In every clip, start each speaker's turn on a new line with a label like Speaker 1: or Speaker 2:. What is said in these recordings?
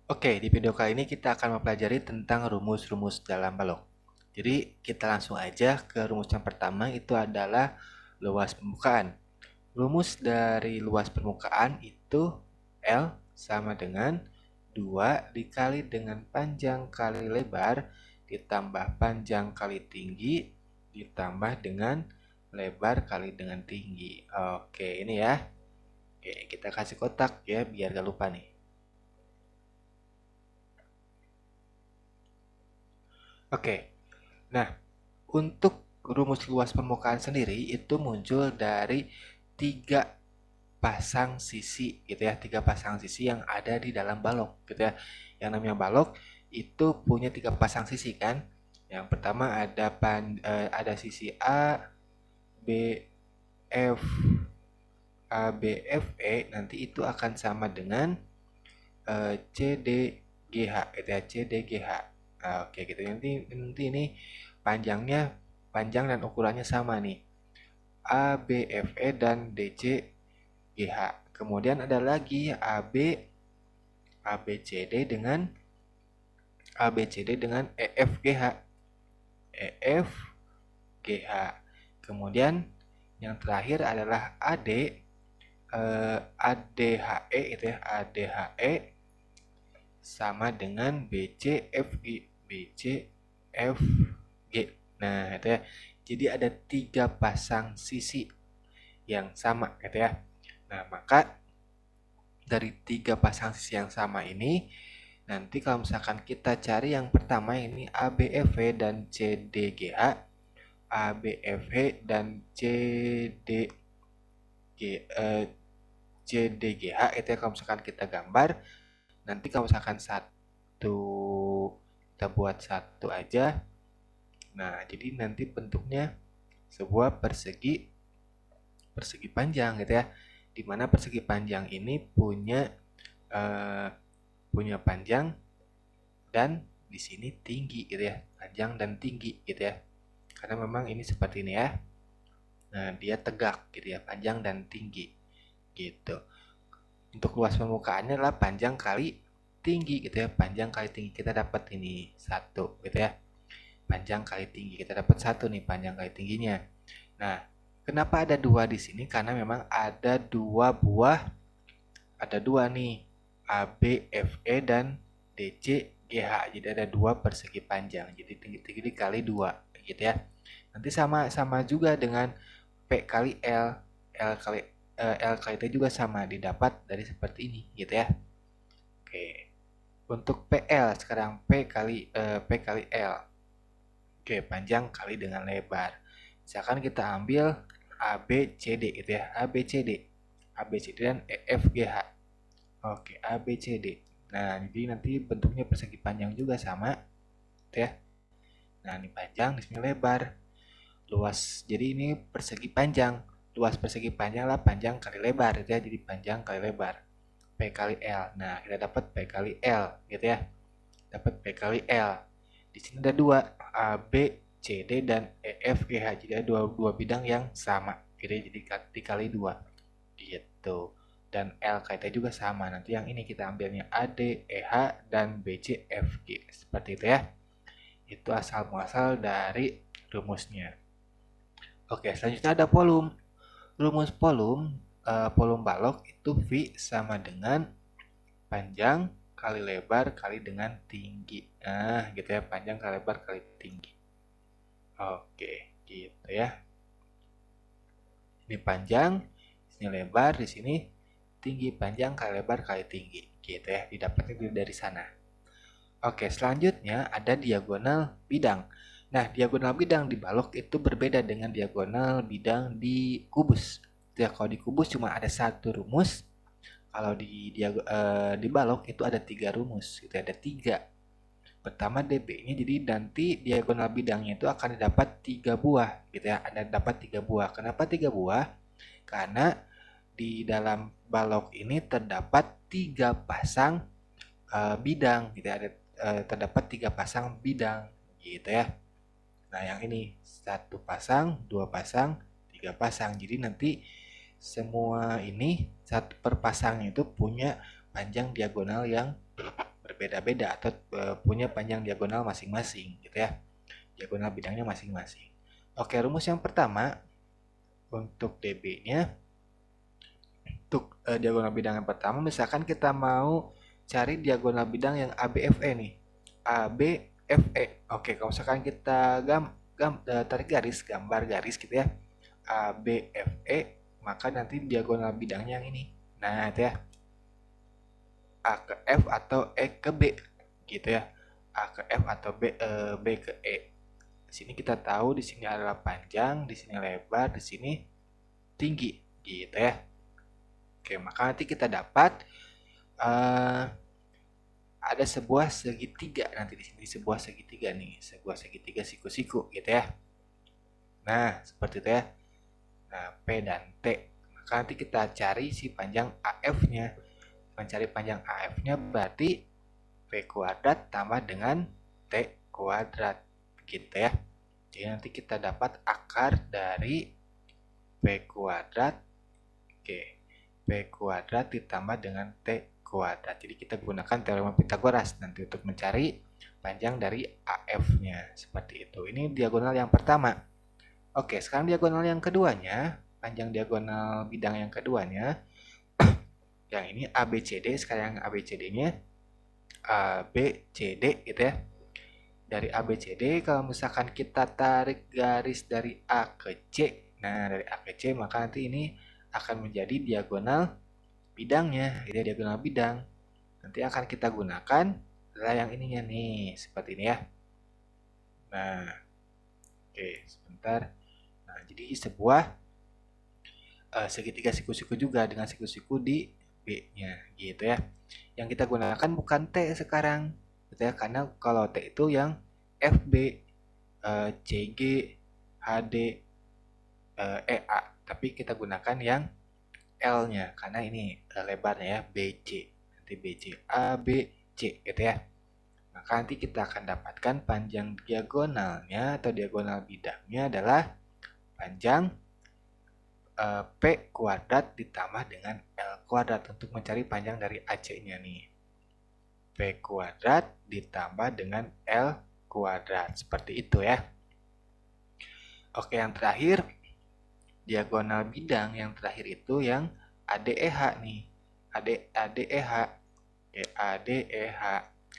Speaker 1: Oke, di video kali ini kita akan mempelajari tentang rumus-rumus dalam balok. Jadi kita langsung aja ke rumus yang pertama, itu adalah luas permukaan. Rumus dari luas permukaan itu L sama dengan 2 dikali dengan panjang kali lebar ditambah panjang kali tinggi ditambah dengan lebar kali dengan tinggi. Oke, ini ya. Oke, kita kasih kotak ya biar gak lupa nih. Oke, nah untuk rumus luas permukaan sendiri itu muncul dari tiga pasang sisi gitu ya, tiga pasang sisi yang ada di dalam balok gitu ya. Yang namanya balok itu punya tiga pasang sisi kan. Yang pertama ada sisi B, F, B, F, E, nanti itu akan sama dengan CDGH gitu ya, CDGH. Oke gitu. Nanti ini panjang dan ukurannya sama nih. ABFE dan DCGH. Kemudian ada lagi ABCD dengan EFGH. EFGH. Kemudian yang terakhir adalah ADHE itu ya, ADHE sama dengan BCFG. Nah, itu ya. Jadi ada tiga pasang sisi yang sama gitu ya. Nah, maka dari tiga pasang sisi yang sama ini, nanti kalau misalkan kita cari yang pertama ini ABFV dan CDGH, ABFV dan CDGH itu ya, kalau misalkan kita gambar, nanti kalau misalkan kita buat satu aja. Nah, jadi nanti bentuknya sebuah persegi panjang gitu ya. Dimana persegi panjang ini punya panjang dan di sini tinggi gitu ya, panjang dan tinggi gitu ya. Karena memang ini seperti ini ya. Nah, dia tegak gitu ya, panjang dan tinggi gitu. Untuk luas permukaannya adalah panjang kali tinggi gitu ya, panjang kali tinggi. Kita dapat ini satu gitu ya, panjang kali tinggi. Kita dapat satu nih panjang kali tingginya. Nah, kenapa ada dua di sini? Karena memang ada dua nih, ABFE dan DCGH. Jadi ada dua persegi panjang. Jadi tinggi dikali dua gitu ya. Nanti sama juga dengan P kali L, L kali T juga sama, didapat dari seperti ini gitu ya. Oke. Untuk PL sekarang P kali L. Oke, panjang kali dengan lebar. Misalkan kita ambil ABCD gitu ya, ABCD. ABCD dan EFGH. Oke, ABCD. Nah, jadi nanti bentuknya persegi panjang juga sama gitu ya. Nah, ini panjang, di sini lebar. Luas. Jadi ini persegi panjang. Luas persegi panjang lah panjang kali lebar gitu ya. Jadi panjang kali lebar. P kali L. Nah, kita dapat P kali L gitu ya. Dapat P kali L. Di sini ada dua, A, B, C, D, dan E, F, G, H. Jadi ada dua bidang yang sama. Gitu ya. Jadi dikali dua. Gitu. Dan L kaitannya juga sama. Nanti yang ini kita ambilnya A, D, E, H, dan B, C, F, G. Seperti itu ya. Itu asal muasal dari rumusnya. Oke, selanjutnya ada volume. Rumus volume balok itu V sama dengan panjang kali lebar kali dengan tinggi. Nah, gitu ya, panjang kali lebar kali tinggi. Oke, gitu ya. Ini panjang, di sini lebar, di sini tinggi, panjang kali lebar kali tinggi. Gitu ya, didapatnya dari sana. Oke, selanjutnya ada diagonal bidang. Nah, diagonal bidang di balok itu berbeda dengan diagonal bidang di kubus. Ya, kalau di kubus cuma ada satu rumus. Kalau di balok itu ada tiga rumus. Gitu, ada tiga. Pertama DB-nya, jadi nanti diagonal bidangnya itu akan didapat 3 buah. Gitu ya, ada dapat 3 buah. Kenapa 3 buah? Karena di dalam balok ini terdapat 3 pasang bidang. Gitu ya, terdapat 3 pasang bidang. Gitu ya. Nah, yang ini satu pasang, dua pasang, tiga pasang. Jadi nanti semua ini satu per pasang itu punya panjang diagonal yang berbeda-beda atau punya panjang diagonal masing-masing gitu ya. Diagonal bidangnya masing-masing. Oke, rumus yang pertama untuk DB-nya, untuk diagonal bidang yang pertama, misalkan kita mau cari diagonal bidang yang ABFE nih. ABFE. Oke, kalau misalkan kita tarik garis, gambar garis gitu ya. ABFE, maka nanti diagonal bidangnya yang ini. Nah, itu ya. A ke F atau E ke B gitu ya. A ke F atau B ke E. Di sini kita tahu di sini adalah panjang, di sini lebar, di sini tinggi gitu ya. Oke, maka nanti kita dapat ada sebuah segitiga nanti di sini, sebuah segitiga nih, sebuah segitiga siku-siku gitu ya. Nah, seperti itu ya. Nah, P dan T. Maka nanti kita cari si panjang AF-nya. Mencari panjang AF-nya berarti P kuadrat tambah dengan T kuadrat gitu ya. Jadi nanti kita dapat akar dari P kuadrat, oke, P kuadrat ditambah dengan T kuadrat. Jadi kita gunakan teorema Pitagoras nanti untuk mencari panjang dari AF-nya. Seperti itu. Ini diagonal yang pertama. Oke, sekarang diagonal yang keduanya, panjang diagonal bidang yang keduanya, yang ini ABCD, sekarang ABCD-nya ABCD gitu ya. Dari ABCD, kalau misalkan kita tarik garis dari A ke C, nah dari A ke C, maka nanti ini akan menjadi diagonal bidangnya, ini diagonal bidang. Nanti akan kita gunakan adalah yang ininya nih, seperti ini ya. Nah, oke, sebentar. Nah, jadi sebuah segitiga siku-siku juga dengan siku-siku di B-nya gitu ya. Yang kita gunakan bukan T sekarang gitu ya, karena kalau T itu yang FB, CG, HD, EA, tapi kita gunakan yang L-nya karena ini lebarnya ya, BC. Nanti BC, ABC gitu ya. Maka nanti kita akan dapatkan panjang diagonalnya atau diagonal bidangnya adalah panjang P kuadrat ditambah dengan L kuadrat untuk mencari panjang dari AC-nya nih. P kuadrat ditambah dengan L kuadrat. Seperti itu ya. Oke, yang terakhir, diagonal bidang yang terakhir itu yang ADEH nih. ADEH. Oke, ADEH.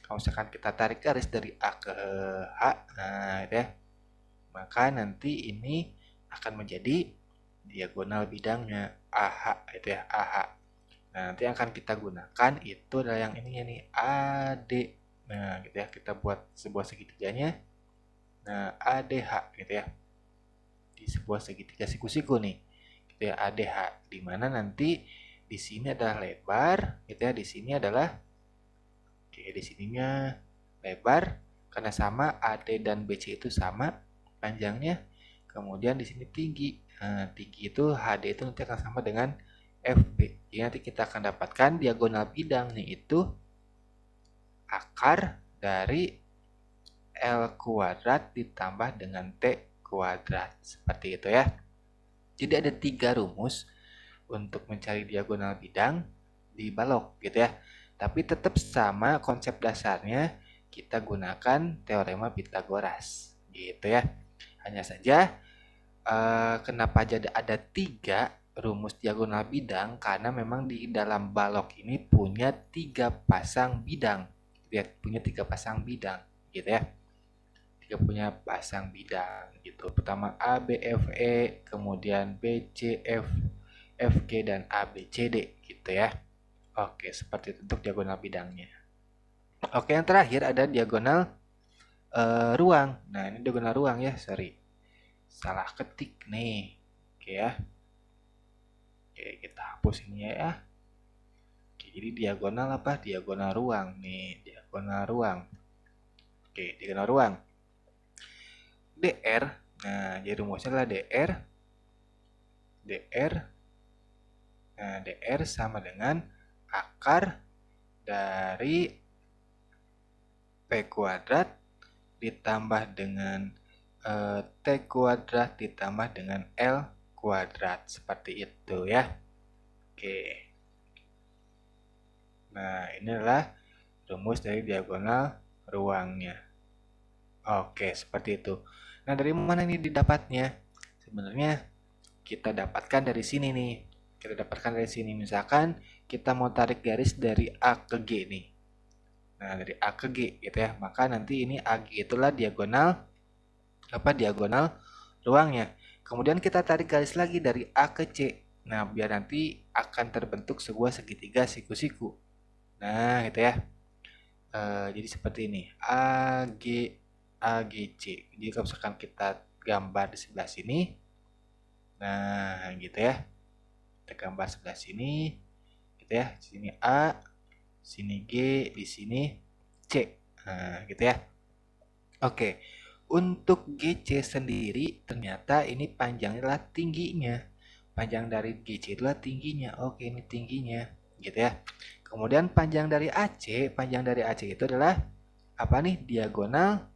Speaker 1: Kalau misalkan kita tarik garis dari A ke H, nah itu ya. Maka nanti ini akan menjadi diagonal bidangnya AH itu ya, AH. Nah, nanti yang akan kita gunakan itu adalah yang ininya nih, AD. Nah, gitu ya, kita buat sebuah segitiganya. Nah, ADH gitu ya. Di sebuah segitiga siku-siku nih. Gitu ya, ADH. Di mana nanti di sini adalah lebar, gitu ya, di sini adalah oke, di sininya lebar karena sama AD dan BC itu sama panjangnya. Kemudian di sini tinggi. Nah, tinggi itu HD itu nanti akan sama dengan FB. Jadi nanti kita akan dapatkan diagonal bidangnya itu akar dari L kuadrat ditambah dengan T kuadrat. Seperti itu ya. Jadi ada 3 rumus untuk mencari diagonal bidang di balok gitu ya. Tapi tetap sama konsep dasarnya, kita gunakan teorema Pitagoras gitu ya. Hanya saja kenapa ada 3 rumus diagonal bidang, karena memang di dalam balok ini punya 3 pasang bidang, punya 3 pasang bidang gitu ya, 3 punya pasang bidang gitu. Pertama A, B, F, E, kemudian B, C, F, F, G, dan A, B, C, D gitu ya. Oke, seperti itu untuk diagonal bidangnya. Oke, yang terakhir ada diagonal ruang. Nah, ini diagonal ruang ya, sorry, salah ketik nih. Oke ya. Oke, kita hapus ini ya. Oke, jadi diagonal apa? Diagonal ruang nih, diagonal ruang. Oke, diagonal ruang. DR. Nah, jadi rumusnya adalah DR. DR. Nah, DR sama dengan akar dari P kuadrat ditambah dengan T kuadrat ditambah dengan L kuadrat. Seperti itu ya. Oke. Nah, ini adalah rumus dari diagonal ruangnya. Oke, seperti itu. Nah, dari mana ini didapatnya? Sebenarnya kita dapatkan dari sini nih. Kita dapatkan dari sini. Misalkan kita mau tarik garis dari A ke G nih. Nah, dari A ke G gitu ya. Maka nanti ini AG itulah diagonal diagonal ruangnya. Kemudian kita tarik garis lagi dari A ke C. Nah, biar nanti akan terbentuk sebuah segitiga siku-siku. Nah, gitu ya. Jadi seperti ini. AGC. Jadi kalau misalkan kita gambar di sebelah sini, nah gitu ya. Kita gambar sebelah sini, gitu ya. Di sini A, sini G, di sini C. Nah, gitu ya. Oke. Untuk GC sendiri ternyata ini panjangnya adalah tingginya. Panjang dari GC itulah tingginya. Oke, ini tingginya, gitu ya. Kemudian panjang dari AC itu adalah apa nih? Diagonal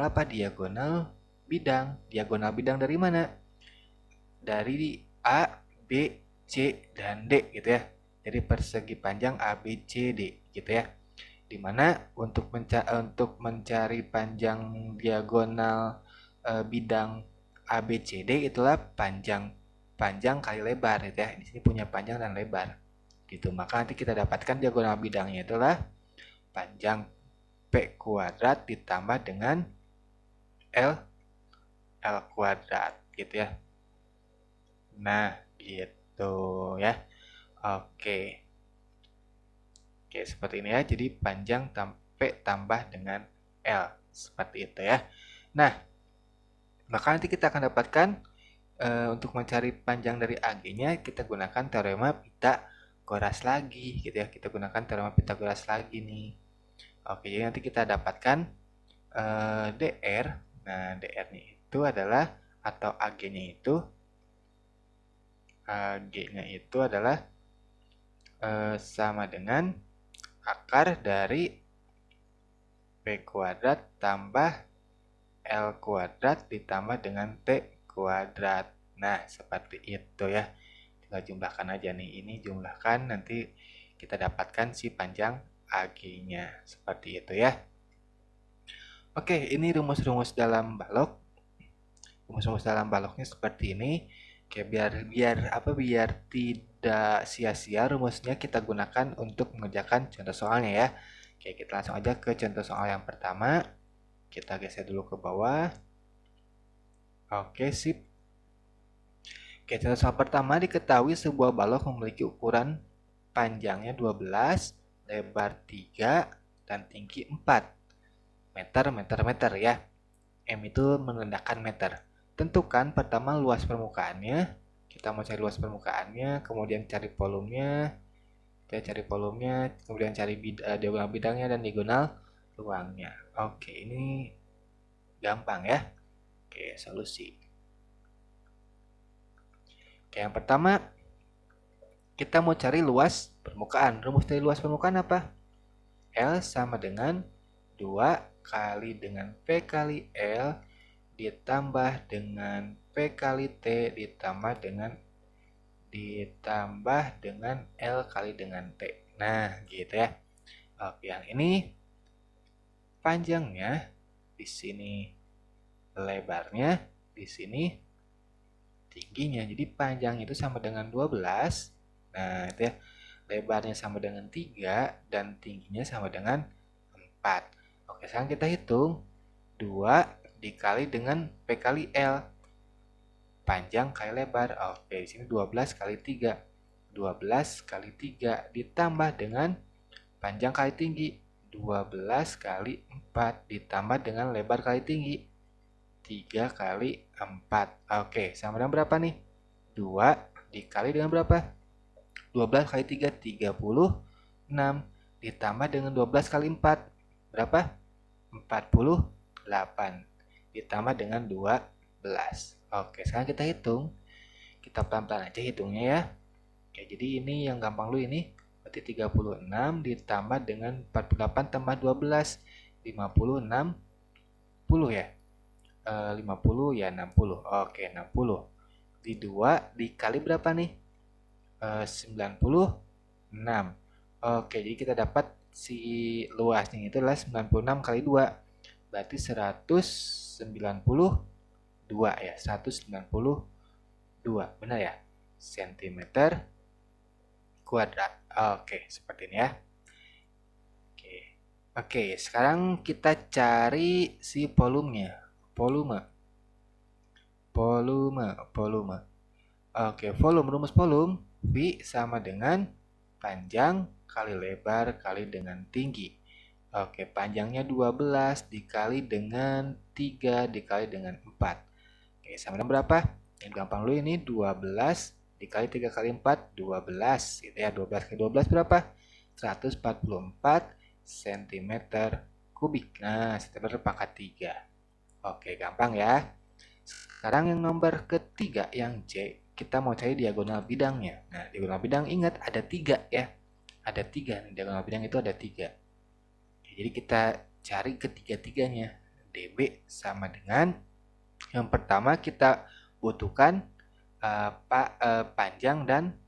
Speaker 1: apa? Diagonal bidang. Diagonal bidang dari mana? Dari A, B, C, dan D gitu ya. Jadi persegi panjang A, B, C, D gitu ya. Dimana untuk mencari panjang diagonal bidang A, B, C, D itulah panjang kali lebar gitu ya. Di sini punya panjang dan lebar gitu. Maka nanti kita dapatkan diagonal bidangnya itulah panjang P kuadrat ditambah dengan L kuadrat gitu ya. Nah, gitu ya. Oke. Oke, seperti ini ya. Jadi panjang P tambah dengan L. Seperti itu ya. Nah, maka nanti kita akan dapatkan untuk mencari panjang dari AG-nya, kita gunakan teorema Pitagoras lagi gitu ya. Kita gunakan teorema Pitagoras lagi nih. Oke, jadi nanti kita dapatkan DR. Nah, DR-nya itu adalah atau AG-nya itu adalah sama dengan akar dari P kuadrat tambah L kuadrat ditambah dengan T kuadrat. Nah, seperti itu ya. Tinggal jumlahkan aja nih. Ini jumlahkan, nanti kita dapatkan si panjang AG-nya. Seperti itu ya. Oke, ini rumus-rumus dalam balok. Rumus-rumus dalam baloknya seperti ini. Oke, biar tidak sia-sia rumusnya kita gunakan untuk mengerjakan contoh soalnya ya. Oke, kita langsung aja ke contoh soal yang pertama. Kita geser dulu ke bawah. Oke, sip. Oke, contoh soal pertama, diketahui sebuah balok memiliki ukuran panjangnya 12, lebar 3, dan tinggi 4 meter ya. M itu menandakan meter. Tentukan pertama luas permukaannya. Kita mau cari luas permukaannya, kemudian cari volumenya. Kita cari volumenya, kemudian cari diagonal bidangnya dan diagonal ruangnya. Oke, ini gampang ya. Oke, solusi. Oke, yang pertama kita mau cari luas permukaan. Rumus dari luas permukaan apa? L sama dengan 2 kali dengan P kali L ditambah dengan P kali T ditambah dengan L kali dengan T. Nah, gitu ya. Oke, yang ini panjangnya, di sini lebarnya, di sini tingginya. Jadi panjang itu sama dengan 12. Nah, itu ya. Lebarnya sama dengan 3 dan tingginya sama dengan 4. Oke, sekarang kita hitung. 2 dikali dengan P kali L. Panjang kali lebar. Oke, di sini 12 kali 3. 12 kali 3 ditambah dengan panjang kali tinggi. 12 kali 4 ditambah dengan lebar kali tinggi. 3 kali 4. Oke, sama dengan berapa nih? 2 dikali dengan berapa? 12 kali 3, 36. Ditambah dengan 12 kali 4. Berapa? 48. Ditambah dengan 12. Oke, sekarang kita hitung. Kita pelan-pelan aja hitungnya ya. Oke, jadi ini yang gampang dulu ini. Berarti 36 ditambah dengan 48 tambah 12. 56. 10 ya? 50 ya 60. Oke, 60. Di 2 dikali berapa nih? 96. Oke, jadi kita dapat si luasnya itu adalah 96 kali 2. Berarti 192 ya, 192. Benar ya? Sentimeter kuadrat. Oke, seperti ini ya. Oke, sekarang kita cari si volumenya. Volume. Oke, rumus volume V sama dengan panjang kali lebar kali dengan tinggi. Oke, panjangnya 12 dikali dengan 3 dikali dengan 4. Oke, sama dengan berapa? Yang gampang dulu ini 12 dikali 3 kali 4, 12. Gitu ya, 12 kali 12 berapa? 144 cm kubik. Nah, cm pangkat 3. Oke, gampang ya. Sekarang yang nomor ketiga, yang C, kita mau cari diagonal bidangnya. Nah, diagonal bidang ingat ada 3 ya. Ada 3, diagonal bidang itu ada 3. Jadi kita cari ketiga-tiganya. DB sama dengan, yang pertama kita butuhkan panjang dan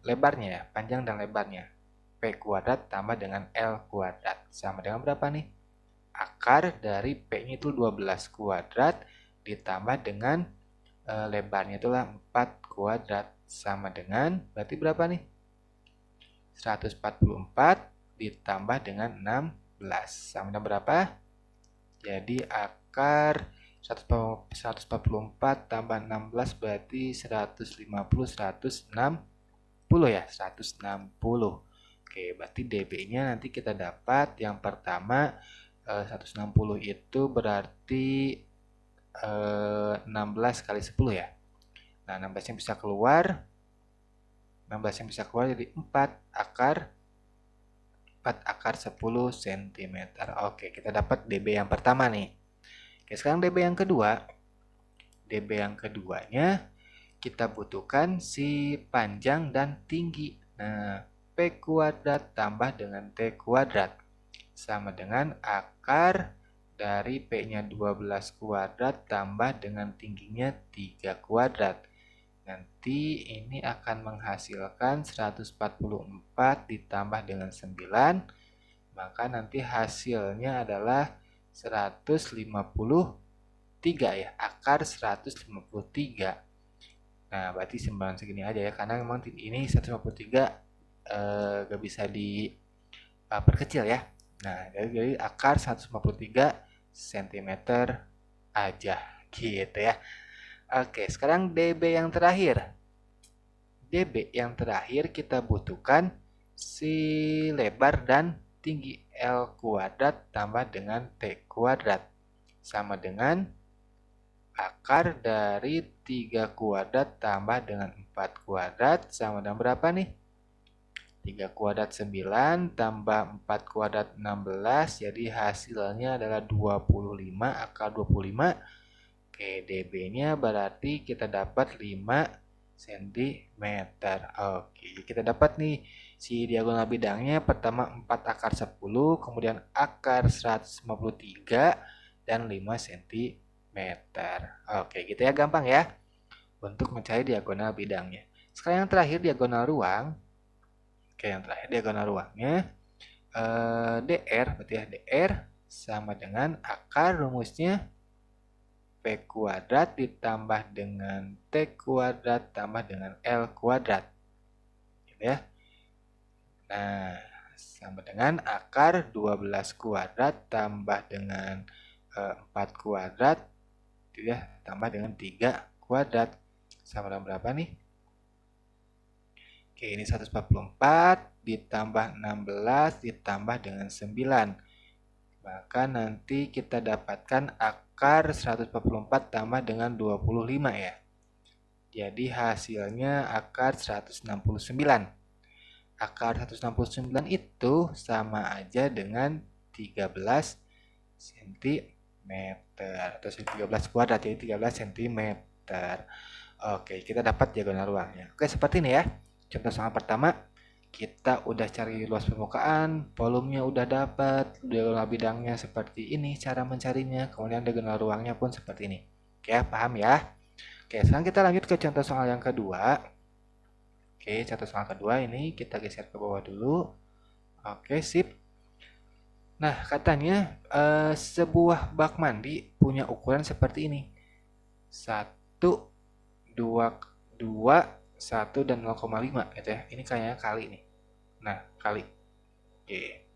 Speaker 1: lebarnya ya. Panjang dan lebarnya. P kuadrat tambah dengan L kuadrat. Sama dengan berapa nih? Akar dari P-nya itu 12 kuadrat ditambah dengan lebarnya itulah 4 kuadrat. Sama dengan, berarti berapa nih? 144 ditambah dengan 16. Sama dengan berapa? Jadi akar 144 tambah 16 berarti 150, 160 ya, 160. Oke, berarti DB-nya nanti kita dapat yang pertama 160 itu berarti 16 kali 10 ya. Nah, 16 yang bisa keluar jadi 4 akar 10 cm. Oke, kita dapat DB yang pertama nih. Oke, sekarang DB yang kedua. DB yang keduanya kita butuhkan si panjang dan tinggi. Nah, P kuadrat tambah dengan T kuadrat sama dengan akar dari P-nya 12 kuadrat tambah dengan tingginya 3 kuadrat. Nanti ini akan menghasilkan 144 ditambah dengan 9. Maka nanti hasilnya adalah 153 ya. Akar 153. Nah, berarti simbolan segini aja ya. Karena memang ini 153 gak bisa diperkecil ya. Nah, jadi akar 153 cm aja gitu ya. Oke, sekarang DB yang terakhir. DB yang terakhir kita butuhkan si lebar dan tinggi L kuadrat tambah dengan T kuadrat. Sama dengan akar dari 3 kuadrat tambah dengan 4 kuadrat sama dengan berapa nih? 3 kuadrat 9 tambah 4 kuadrat 16, jadi hasilnya adalah 25, akar 25. Oke, DB-nya berarti kita dapat 5 cm. Oke, kita dapat nih si diagonal bidangnya pertama 4 akar 10, kemudian akar 153 dan 5 cm. Oke, gitu ya, gampang ya untuk mencari diagonal bidangnya. Sekarang yang terakhir diagonal ruang. Oke, yang terakhir diagonal ruangnya DR, berarti ya DR sama dengan akar rumusnya P kuadrat ditambah dengan T kuadrat tambah dengan L kuadrat. Gitu ya. Nah, sama dengan akar 12 kuadrat tambah dengan 4 kuadrat gitu ya, tambah dengan 3 kuadrat. Sama dengan berapa nih? Oke, ini 144 ditambah 16 ditambah dengan 9. Maka nanti kita dapatkan akar 144 tambah dengan 25 ya. Jadi hasilnya akar 169. Akar 169 itu sama aja dengan 13 cm atau 13 kuadrat, jadi 13 cm. Oke, kita dapat diagonal ruangnya. Oke, seperti ini ya. Contoh soal pertama, kita udah cari luas permukaan, volumenya udah dapat, diagonal bidangnya seperti ini cara mencarinya, kemudian diagonal ruangnya pun seperti ini. Oke, paham ya? Oke, sekarang kita lanjut ke contoh soal yang kedua. Oke, contoh soal kedua ini kita geser ke bawah dulu. Oke, sip. Nah, katanya sebuah bak mandi punya ukuran seperti ini. 1, 2, 2, 1, dan 0,5 gitu ya. Ini kayaknya kali nih. Nah, kali. Oke.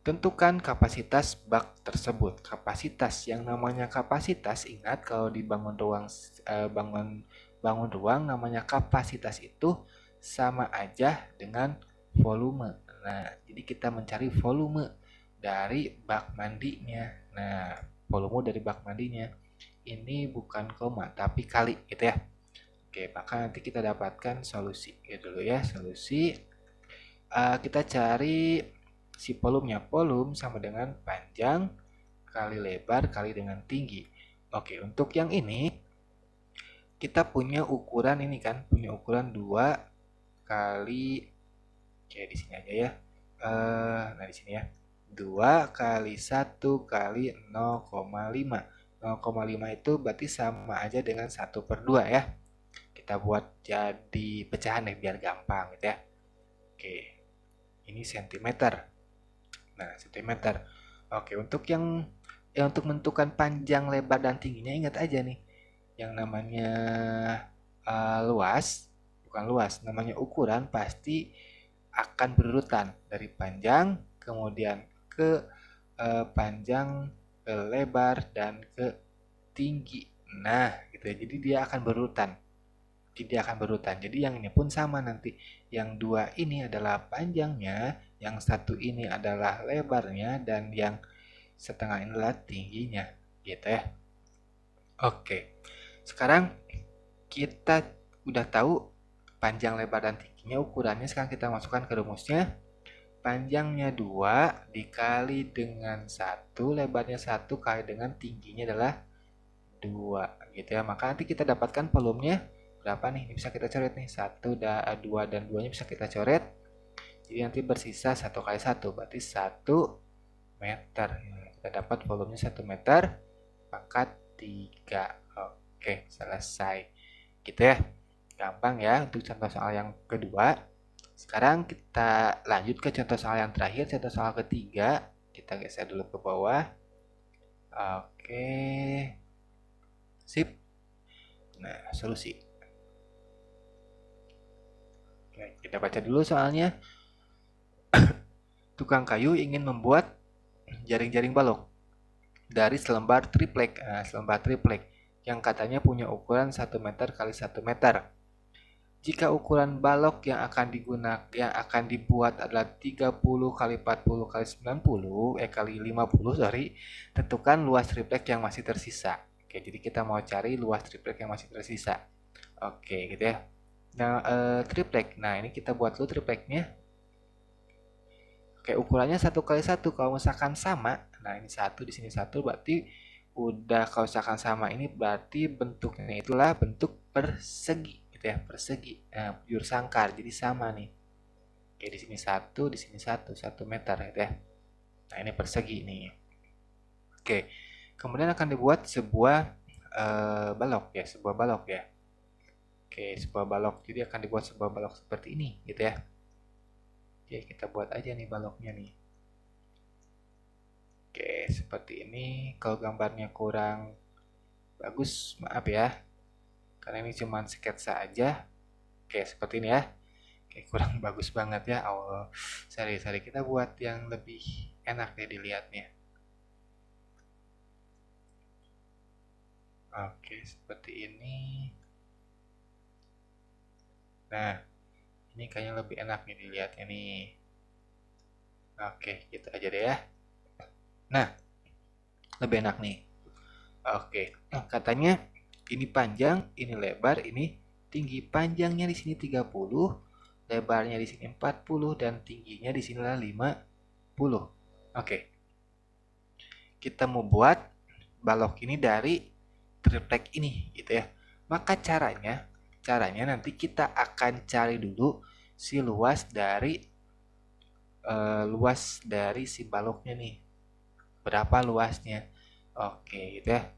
Speaker 1: Tentukan kapasitas bak tersebut. Kapasitas, yang namanya kapasitas, ingat kalau di bangun ruang namanya kapasitas itu sama aja dengan volume. Nah, jadi kita mencari volume dari bak mandinya. Nah, volume dari bak mandinya ini bukan koma tapi kali gitu ya. Oke, maka nanti kita dapatkan solusi gitu dulu ya. Solusi kita cari si volumenya. Volume sama dengan panjang kali lebar kali dengan tinggi. Oke, untuk yang ini kita punya ukuran ini kan, punya ukuran 2 kali, kayak di sini aja ya. Nah, di sini ya. 2 kali 1 kali 0,5. 0,5 itu berarti sama aja dengan 1/2 ya. Kita buat jadi pecahan deh biar gampang gitu ya. Oke, ini sentimeter. Nah, sentimeter. Oke, untuk menentukan panjang, lebar, dan tingginya ingat aja nih. Yang namanya luas, bukan luas, namanya ukuran pasti akan berurutan dari panjang, kemudian ke panjang, ke lebar, dan ke tinggi. Nah, gitu ya. Jadi dia akan berurutan. Jadi yang ini pun sama nanti. Yang 2 ini adalah panjangnya, yang 1 ini adalah lebarnya, dan yang setengah ini adalah tingginya. Gitu ya. Oke. Sekarang kita udah tahu panjang, lebar, dan tingginya, ukurannya. Sekarang kita masukkan ke rumusnya. Panjangnya 2 dikali dengan 1, lebarnya 1 kali dengan tingginya adalah 2 gitu ya. Maka nanti kita dapatkan volumenya berapa nih? Ini bisa kita coret nih. 2 dan 2-nya bisa kita coret. Jadi nanti bersisa 1 kali 1 berarti 1 meter. Kita dapat volumenya 1 meter pangkat 3. Oke, selesai. Gitu ya. Gampang ya untuk contoh soal yang kedua. Sekarang kita lanjut ke contoh soal yang terakhir, contoh soal ketiga. Kita geser dulu ke bawah. Oke. Sip. Nah, solusi. Oke, kita baca dulu soalnya. Tukang kayu ingin membuat jaring-jaring balok dari selembar triplek. Nah, selembar triplek yang katanya punya ukuran 1 meter kali 1 meter. Jika ukuran balok yang akan dibuat adalah 30 kali 40 kali 90 kali 50, tentukan luas triplek yang masih tersisa. Oke, jadi kita mau cari luas triplek yang masih tersisa. Oke, gitu ya. Nah, triplek. Nah, ini kita buat dulu tripleknya. Oke, ukurannya 1 kali 1. Kalau misalkan sama, nah ini 1 di sini 1 berarti udah, kalau misalkan sama ini berarti bentuknya itulah bentuk persegi gitu ya, persegi. Nah, bujur sangkar. Jadi sama nih. Oke, di sini 1, di sini 1 meter gitu ya. Nah, ini persegi nih. Oke. Kemudian akan dibuat sebuah balok ya, sebuah balok ya. Oke, sebuah balok. Jadi akan dibuat sebuah balok seperti ini gitu ya. Oke, kita buat aja nih baloknya nih. Oke, seperti ini. Kalau gambarnya kurang bagus, maaf ya. Karena ini cuma sketsa aja. Oke, seperti ini ya. Oke, kurang bagus banget ya. Oh, sorry. Kita buat yang lebih enak deh dilihatnya. Oke, seperti ini. Nah, ini kayaknya lebih enak nih dilihatnya nih. Oke, gitu aja deh ya. Nah, lebih enak nih. Oke, katanya ini panjang, ini lebar, ini tinggi. Panjangnya di sini 30, lebarnya di sini 40, dan tingginya di sini 50. Oke. Kita mau buat balok ini dari triplek ini gitu ya. Maka caranya nanti kita akan cari dulu si luas dari si baloknya nih. Berapa luasnya? Oke, gitu ya.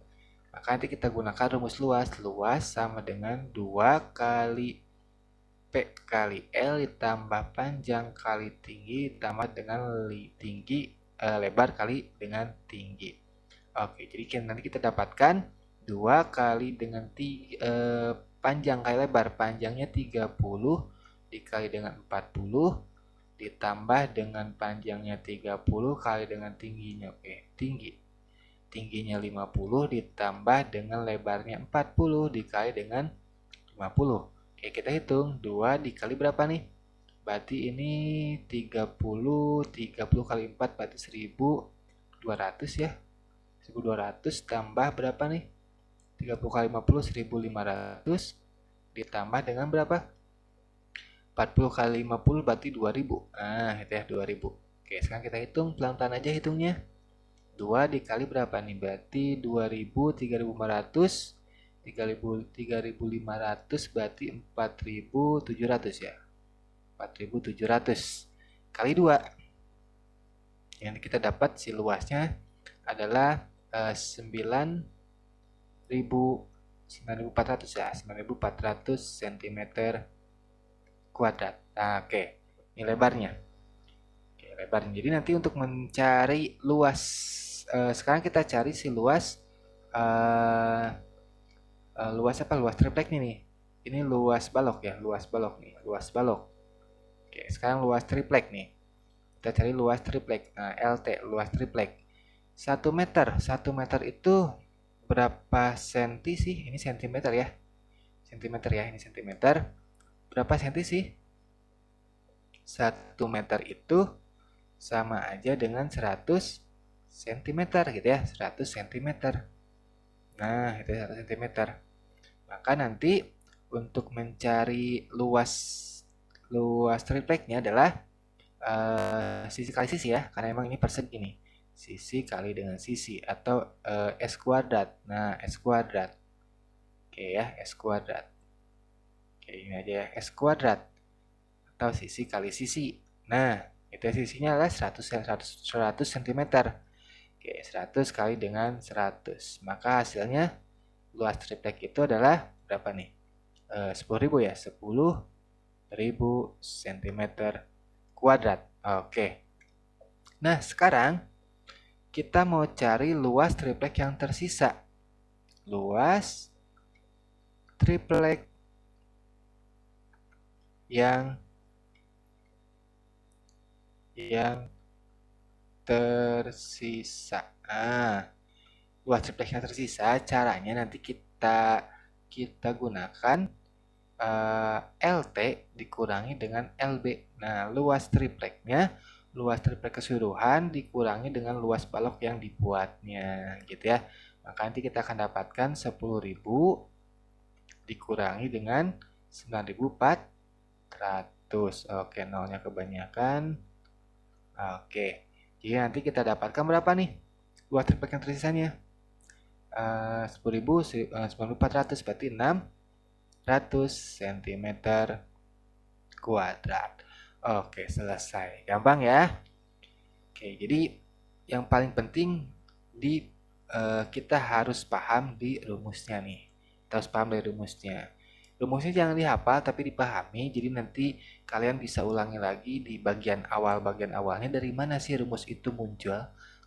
Speaker 1: Maka nanti kita gunakan rumus luas. Luas sama dengan 2 kali P kali L ditambah panjang kali tinggi ditambah dengan lebar kali dengan tinggi. Oke, jadi nanti kita dapatkan 2 kali dengan panjang kali lebar. Panjangnya 30 dikali dengan 40 ditambah dengan panjangnya 30 kali dengan tingginya. Oke, tingginya 50 ditambah dengan lebarnya 40 dikali dengan 50. Oke, kita hitung 2 dikali berapa nih? Berarti ini 30 kali 4 berarti 1200 ya. 1200 tambah berapa nih? 30 kali 50 1500 ditambah dengan berapa? 40 kali 50 berarti 2000. Nah, itu ya 2000. Oke, sekarang kita hitung pelan-pelan aja hitungnya. 2 dikali berapa nih? Berarti 2000, 3500, 3500 berarti 4700 ya. 4700 kali 2. Yang kita dapat si luasnya adalah 9400 ya, 9400 cm kuadrat. Nah, oke. Ini lebarnya. Oke, lebarnya. Jadi nanti untuk mencari luas, sekarang kita cari si luas, luas apa? Luas triplek nih. Ini luas balok ya, luas balok nih, luas balok. Oke, sekarang luas triplek nih. Kita cari luas triplek. Nah, LT, luas triplek. 1 meter. 1 meter itu berapa senti sih? Ini sentimeter ya. Sentimeter ya, ini sentimeter. Berapa senti sih? 1 meter itu sama aja dengan 100 cm gitu ya, 100 cm. Nah, itu 100 cm. Maka nanti untuk mencari luas tripleknya adalah sisi kali sisi ya, karena emang ini persegi nih. Sisi kali dengan sisi atau S kuadrat. Nah, S kuadrat. Oke ya, S kuadrat. Oke, ini aja ya, S kuadrat. Atau sisi kali sisi. Nah, itu sisinya adalah 100 cm. Oke, 100 kali dengan 100. Maka hasilnya luas triplek itu adalah berapa nih? 10.000 ya, 10.000 cm kuadrat. Oke. Nah, sekarang kita mau cari luas triplek yang tersisa. Luas triplek yang tersisa. Luas triplek yang tersisa caranya nanti kita gunakan LT dikurangi dengan LB. Nah, luas triplek keseluruhan dikurangi dengan luas balok yang dibuatnya, gitu ya. Maka nanti kita akan dapatkan 10.000 dikurangi dengan 9.400. Oke, nolnya kebanyakan. Oke, jadi nanti kita dapatkan berapa nih luas triplek yang tersisanya? 10.000, 9.400 berarti 600 cm kuadrat. Oke, selesai. Gampang ya. Oke, jadi yang paling penting kita harus paham di rumusnya nih. Kita harus paham dari rumusnya. Rumusnya jangan dihafal tapi dipahami. Jadi nanti kalian bisa ulangi lagi di bagian awalnya dari mana sih rumus itu muncul.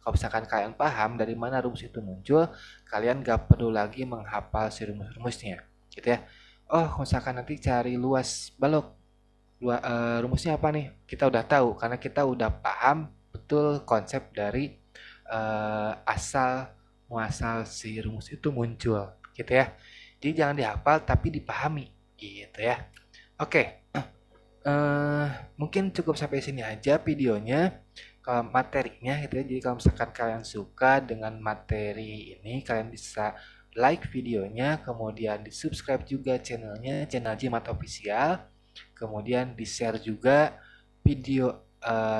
Speaker 1: Kalau misalkan kalian paham dari mana rumus itu muncul, kalian gak perlu lagi menghafal si rumus-rumusnya, gitu ya. Oh, misalkan nanti cari luas balok, rumusnya apa nih? Kita udah tahu karena kita udah paham betul konsep dari asal muasal si rumus itu muncul, gitu ya. Jadi jangan dihafal tapi dipahami, gitu ya. Oke, mungkin cukup sampai sini aja videonya. Kalau materinya gitu ya. Jadi kalau misalkan kalian suka dengan materi ini, kalian bisa like videonya, kemudian di subscribe juga channelnya, channel Jimat Official, kemudian di share juga video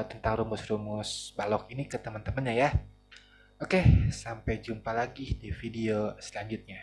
Speaker 1: tentang rumus-rumus balok ini ke teman-temannya ya. Oke, sampai jumpa lagi di video selanjutnya.